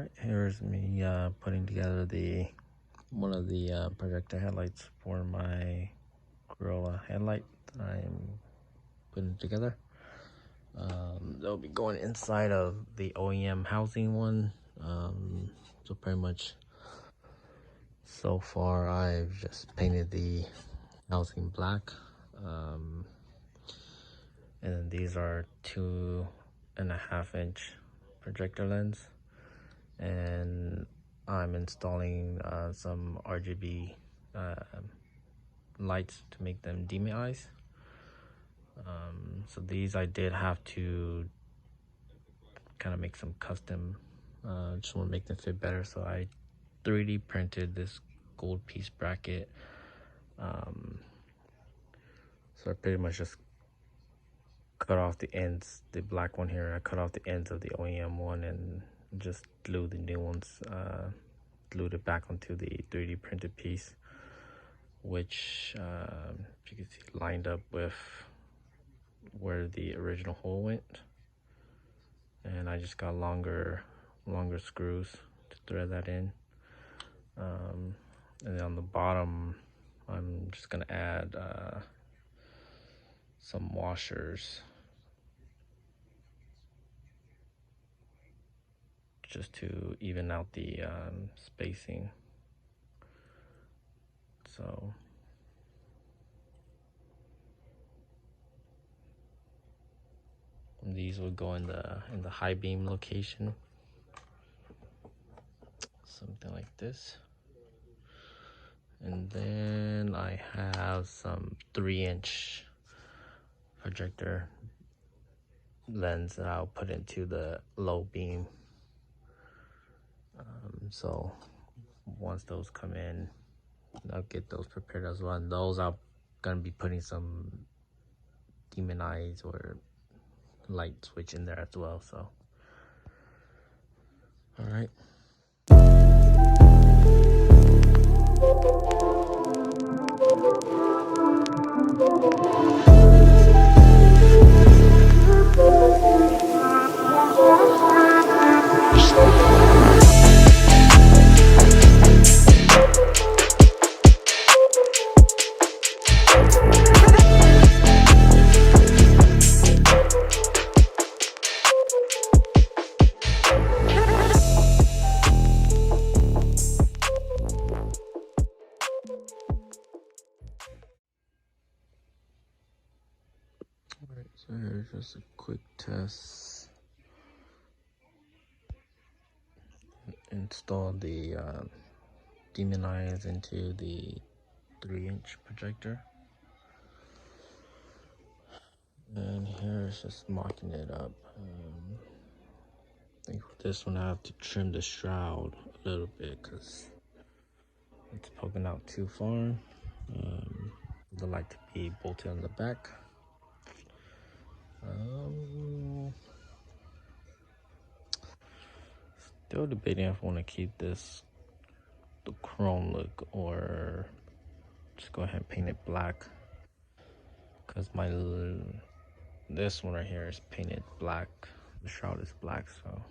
Alright, here's me putting together one of the projector headlights for my Corolla headlight that I'm putting together. They'll be going inside of the OEM housing one. So pretty much so far I've just painted the housing black. And then these are 2.5-inch projector lens, and I'm installing some RGB lights to make them dim eyes. So these I did have to kind of make some custom, just want to make them fit better, so I 3D printed this gold piece bracket. So I pretty much just cut off the ends, the black one here, I cut off the ends of the OEM one and just glued the new ones, glued it back onto the 3D printed piece, which you can see lined up with where the original hole went. And I just got longer screws to thread that in. And then on the bottom, I'm just gonna add some washers just to even out the spacing. So these will go in the high beam location, something like this. And then I have some 3-inch projector lens that I'll put into the low beam. So once those come in, I'll get those prepared as well. And those I'm gonna be putting some demon eyes or light switch in there as well. So all right. Alright, so here's just a quick test. Install the demon eyes into the 3-inch projector. And here's just mocking it up. I think for this one I have to trim the shroud a little bit because it's poking out too far. The light to be bolted on the back. Still debating if I want to keep this the chrome look or just go ahead and paint it black, because this one right here is painted black, the shroud is black. So